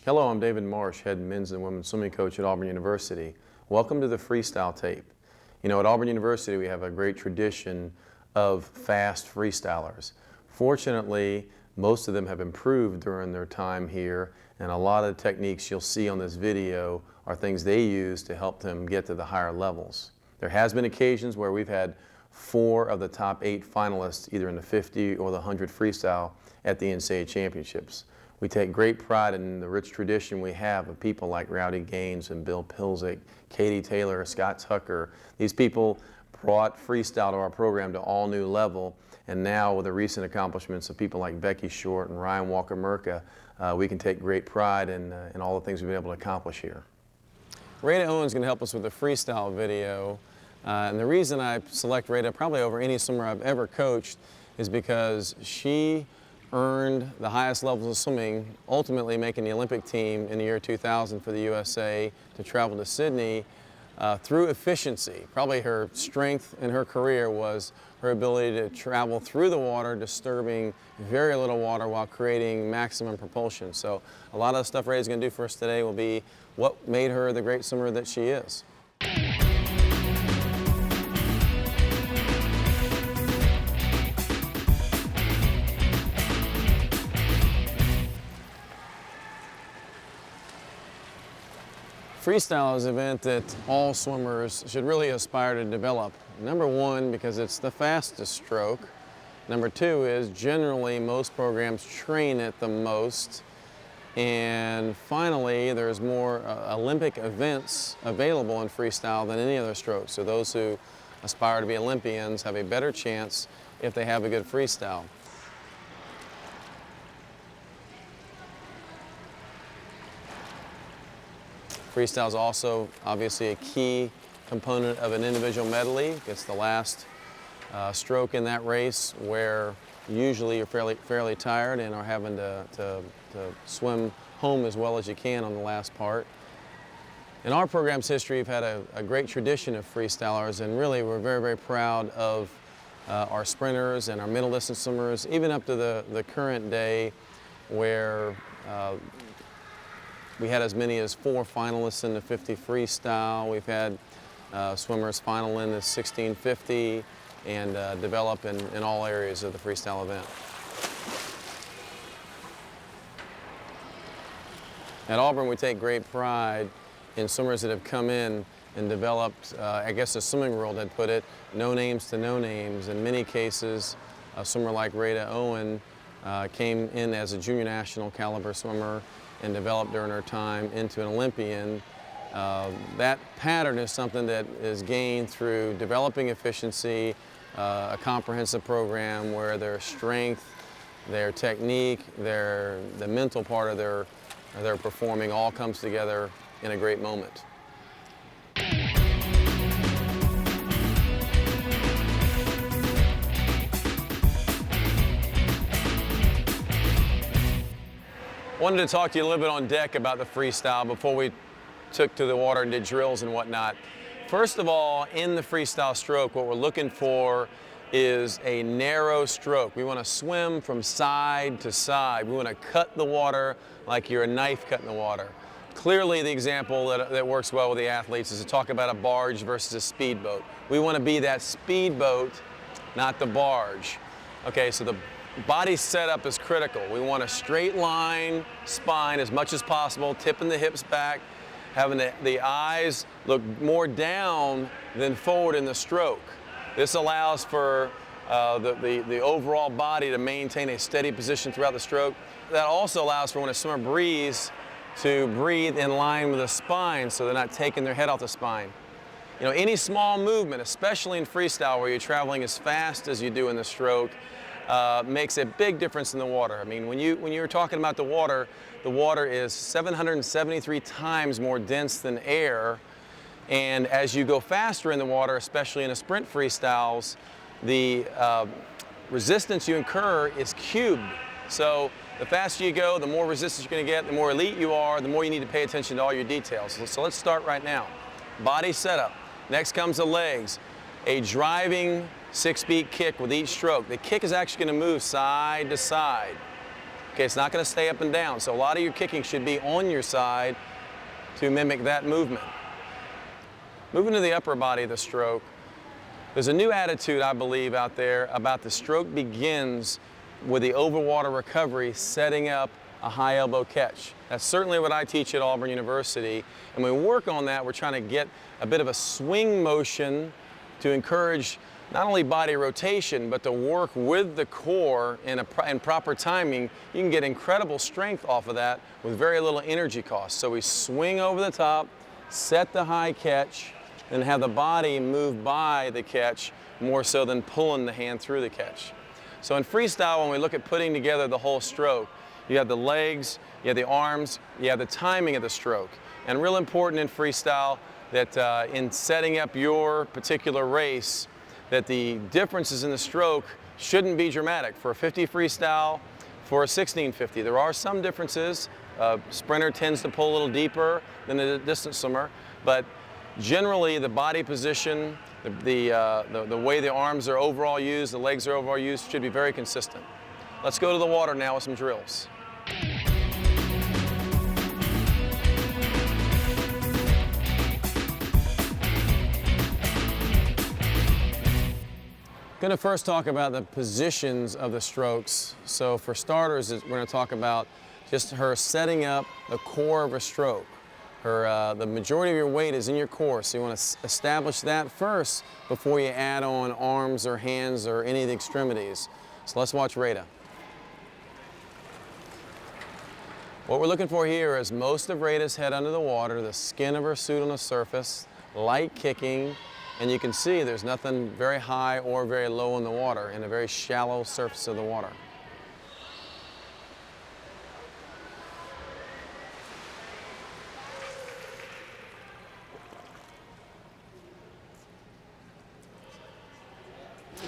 Hello, I'm David Marsh, head men's and women's swimming coach at Auburn University. Welcome to the freestyle tape. You know, at Auburn University we have a great tradition of fast freestylers. Fortunately, most of them have improved during their time here, and a lot of the techniques you'll see on this video are things they use to help them get to the higher levels. There has been occasions where we've had 4 of the top 8 finalists either in the 50 or the 100 freestyle at the NCAA championships. We take great pride in the rich tradition we have of people like Rowdy Gaines and Bill Pilzik, Katie Taylor, Scott Tucker. These people brought freestyle to our program to all new level, and now with the recent accomplishments of people like Becky Short and Ryan Walker-Merca, we can take great pride in all the things we've been able to accomplish here. Rada Owen's going to help us with the freestyle video, and the reason I select Rada probably over any swimmer I've ever coached is because she earned the highest levels of swimming, ultimately making the Olympic team in the year 2000 for the USA to travel to Sydney through efficiency. Probably her strength in her career was her ability to travel through the water, disturbing very little water while creating maximum propulsion. So a lot of the stuff Rada's going to do for us today will be what made her the great swimmer that she is. Freestyle is an event that all swimmers should really aspire to develop. Number one, because it's the fastest stroke. Number two is generally most programs train it the most. And finally, there's more Olympic events available in freestyle than any other stroke. So those who aspire to be Olympians have a better chance if they have a good freestyle. Freestyle is also obviously a key component of an individual medley. It's the last stroke in that race where usually you're fairly tired and are having to swim home as well as you can on the last part. In our program's history, we've had a great tradition of freestylers, and really we're very, very proud of our sprinters and our middle distance swimmers, even up to the current day where we had as many as 4 finalists in the 50 freestyle. We've had swimmers final in the 1650 and develop in all areas of the freestyle event. At Auburn, we take great pride in swimmers that have come in and developed, I guess the swimming world had put it, no names to no names. In many cases, a swimmer like Rada Owen came in as a junior national caliber swimmer and developed during her time into an Olympian. That pattern is something that is gained through developing efficiency, a comprehensive program where their strength, their technique, the mental part of their performing all comes together in a great moment. Wanted to talk to you a little bit on deck about the freestyle before we took to the water and did drills and whatnot. First of all, in the freestyle stroke, what we're looking for is a narrow stroke. We want to swim from side to side. We want to cut the water like you're a knife cutting the water. Clearly, the example that works well with the athletes is to talk about a barge versus a speedboat. We want to be that speedboat, not the barge. Okay, so the body setup is critical. We want a straight line spine as much as possible, tipping the hips back, having the eyes look more down than forward in the stroke. This allows for the overall body to maintain a steady position throughout the stroke. That also allows for when a swimmer breathes to breathe in line with the spine so they're not taking their head off the spine. You know, any small movement, especially in freestyle where you're traveling as fast as you do in the stroke, makes a big difference in the water. I mean, when you're talking about the water is 773 times more dense than air, and as you go faster in the water, especially in the sprint freestyles, the resistance you incur is cubed. So the faster you go, the more resistance you're going to get, the more elite you are, the more you need to pay attention to all your details. So let's start right now. Body setup. Next comes the legs. A driving 6-beat kick with each stroke. The kick is actually going to move side to side. Okay, it's not going to stay up and down. So a lot of your kicking should be on your side to mimic that movement. Moving to the upper body of the stroke, there's a new attitude, I believe, out there about the stroke begins with the overwater recovery, setting up a high elbow catch. That's certainly what I teach at Auburn University. And when we work on that, we're trying to get a bit of a swing motion to encourage not only body rotation, but to work with the core in proper timing. You can get incredible strength off of that with very little energy cost. So we swing over the top, set the high catch, and have the body move by the catch more so than pulling the hand through the catch. So in freestyle, when we look at putting together the whole stroke, you have the legs, you have the arms, you have the timing of the stroke. And real important in freestyle that in setting up your particular race, that the differences in the stroke shouldn't be dramatic. For a 50 freestyle, for a 1650, there are some differences. Sprinter tends to pull a little deeper than a distance swimmer, but generally the body position, the way the arms are overall used, the legs are overall used, should be very consistent. Let's go to the water now with some drills. Going to first talk about the positions of the strokes. So for starters, we're going to talk about just her setting up the core of a stroke. The majority of your weight is in your core, so you want to establish that first before you add on arms or hands or any of the extremities. So let's watch Rada. What we're looking for here is most of Rada's head under the water, the skin of her suit on the surface, light kicking, and you can see there's nothing very high or very low in the water, in a very shallow surface of the water.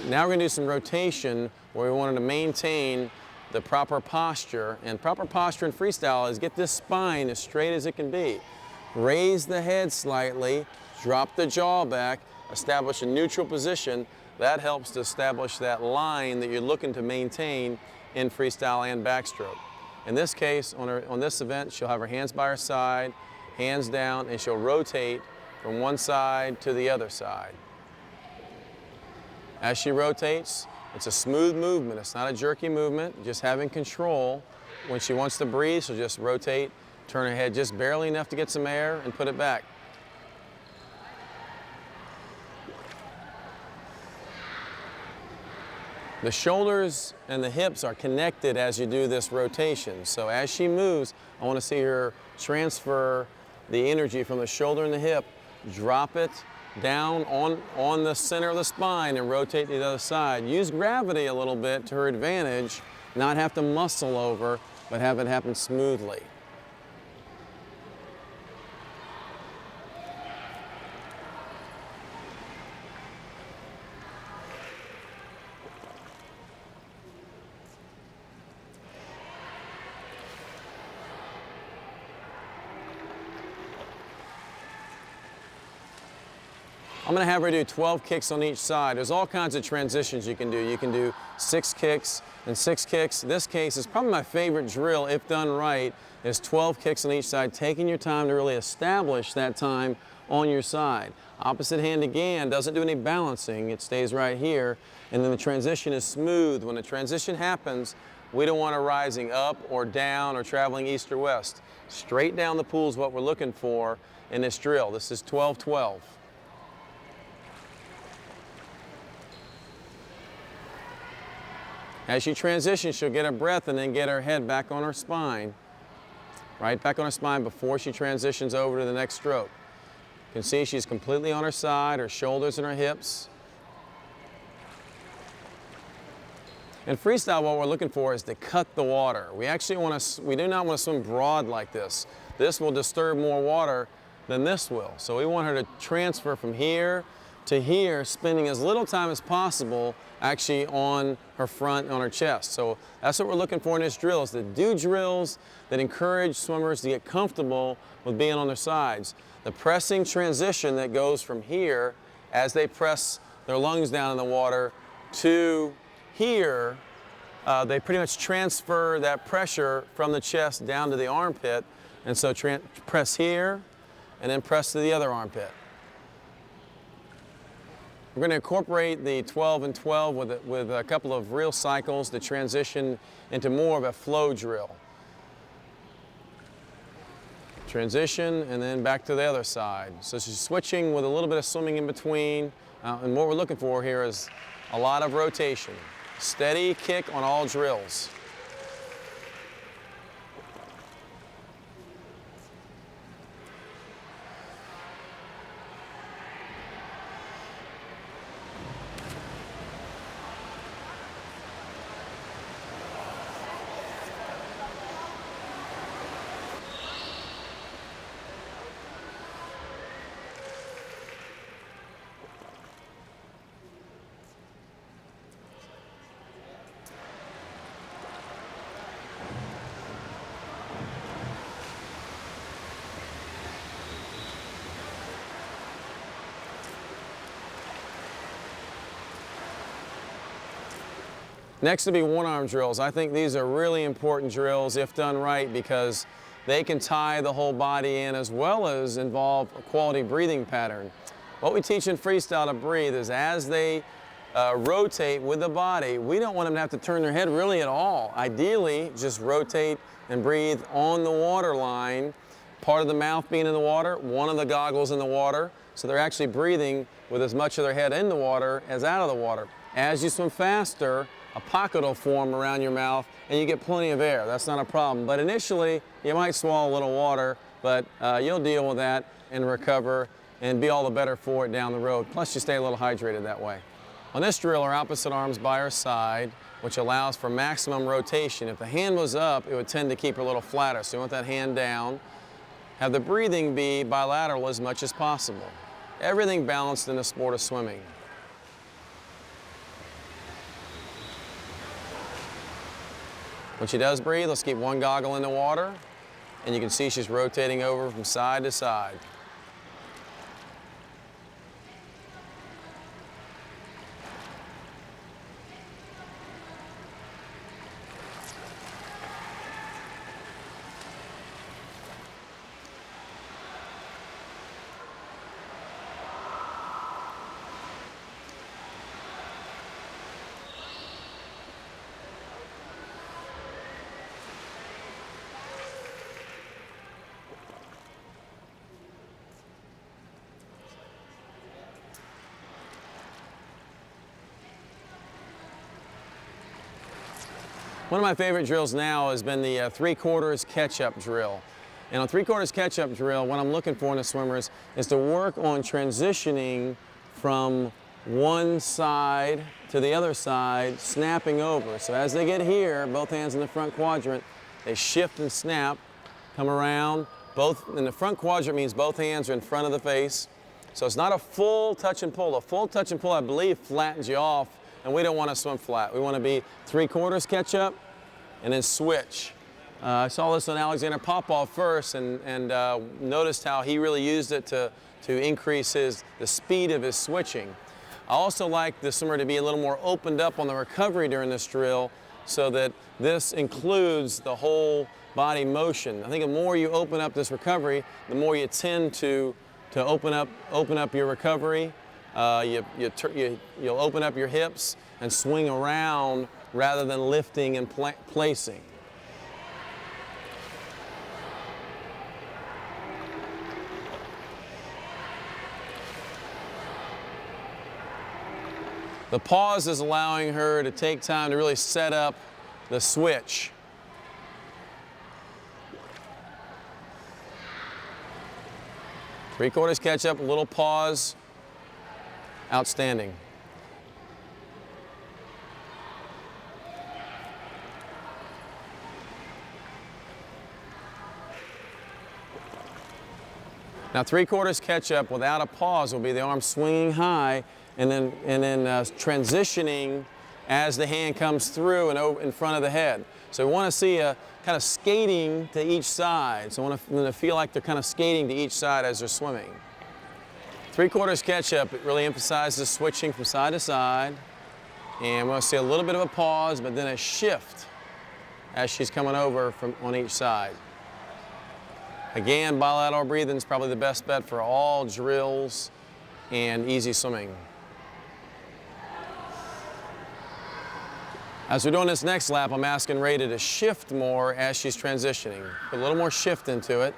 Now we're going to do some rotation where we wanted to maintain the proper posture. And proper posture in freestyle is get this spine as straight as it can be. Raise the head slightly, drop the jaw back, establish a neutral position. That helps to establish that line that you're looking to maintain in freestyle and backstroke. In this case, on this event, she'll have her hands by her side, hands down, and she'll rotate from one side to the other side. As she rotates, it's a smooth movement. It's not a jerky movement, just having control. When she wants to breathe, she'll just rotate, turn her head just barely enough to get some air, and put it back. The shoulders and the hips are connected as you do this rotation. So as she moves, I want to see her transfer the energy from the shoulder and the hip, drop it down on the center of the spine and rotate to the other side. Use gravity a little bit to her advantage, not have to muscle over, but have it happen smoothly. I'm going to have her do 12 kicks on each side. There's all kinds of transitions you can do. You can do 6 kicks and 6 kicks. This case is probably my favorite drill, if done right, is 12 kicks on each side, taking your time to really establish that time on your side. Opposite hand again, doesn't do any balancing. It stays right here. And then the transition is smooth. When the transition happens, we don't want her rising up or down or traveling east or west. Straight down the pool is what we're looking for in this drill. This is 12-12. As she transitions, she'll get her breath and then get her head back on her spine. Right back on her spine before she transitions over to the next stroke. You can see she's completely on her side, her shoulders and her hips. In freestyle, what we're looking for is to cut the water. We do not want to swim broad like this. This will disturb more water than this will. So we want her to transfer from here to here, spending as little time as possible actually on her front and on her chest. So that's what we're looking for in this drill, is to do drills that encourage swimmers to get comfortable with being on their sides. The pressing transition that goes from here as they press their lungs down in the water to here they pretty much transfer that pressure from the chest down to the armpit. And so press here and then press to the other armpit. We're going to incorporate the 12 and 12 with a couple of real cycles to transition into more of a flow drill. Transition and then back to the other side. So she's switching with a little bit of swimming in between. And what we're looking for here is a lot of rotation. Steady kick on all drills. Next will be one-arm drills. I think these are really important drills if done right because they can tie the whole body in as well as involve a quality breathing pattern. What we teach in freestyle to breathe is as they rotate with the body, we don't want them to have to turn their head really at all. Ideally, just rotate and breathe on the water line, part of the mouth being in the water, one of the goggles in the water, so they're actually breathing with as much of their head in the water as out of the water. As you swim faster, a pocket will form around your mouth and you get plenty of air. That's not a problem. But initially, you might swallow a little water, but you'll deal with that and recover and be all the better for it down the road. Plus, you stay a little hydrated that way. On this drill, our opposite arm's by our side, which allows for maximum rotation. If the hand was up, it would tend to keep her a little flatter. So you want that hand down. Have the breathing be bilateral as much as possible. Everything balanced in the sport of swimming. When she does breathe, let's keep one goggle in the water, and you can see she's rotating over from side to side. One of my favorite drills now has been the 3/4 catch-up drill. And on 3/4 catch-up drill, what I'm looking for in the swimmers is to work on transitioning from one side to the other side, snapping over. So as they get here, both hands in the front quadrant, they shift and snap, come around. Both in the front quadrant means both hands are in front of the face. So it's not a full touch and pull. A full touch and pull, I believe, flattens you off. And we don't want to swim flat. We want to be 3/4 catch up and then switch. I saw this on Alexander Popov first and noticed how he really used it to increase the speed of his switching. I also like the swimmer to be a little more opened up on the recovery during this drill so that this includes the whole body motion. I think the more you open up this recovery, the more you tend to open up your recovery. You'll open up your hips and swing around rather than lifting and placing. The pause is allowing her to take time to really set up the switch. Three-quarters catch up, a little pause. Outstanding. Now 3/4 catch up without a pause will be the arm swinging high and then transitioning as the hand comes through and in front of the head. So we want to see a kind of skating to each side. So I want them to feel like they're kind of skating to each side as they're swimming. 3/4 catch up, it really emphasizes switching from side to side. And we'll see a little bit of a pause, but then a shift as she's coming over from on each side. Again, bilateral breathing is probably the best bet for all drills and easy swimming. As we're doing this next lap, I'm asking Rada to shift more as she's transitioning. Put a little more shift into it.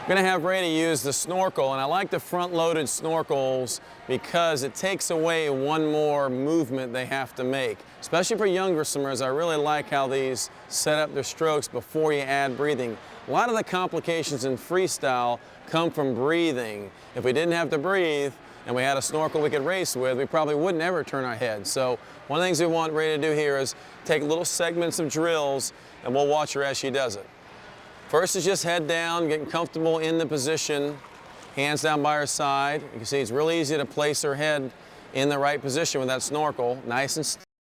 I'm going to have Rada use the snorkel, and I like the front-loaded snorkels because it takes away one more movement they have to make. Especially for younger swimmers, I really like how these set up their strokes before you add breathing. A lot of the complications in freestyle come from breathing. If we didn't have to breathe and we had a snorkel we could race with, we probably wouldn't ever turn our head. So one of the things we want Rada to do here is take little segments of drills, and we'll watch her as she does it. First is just head down, getting comfortable in the position, hands down by her side. You can see it's really easy to place her head in the right position with that snorkel, nice and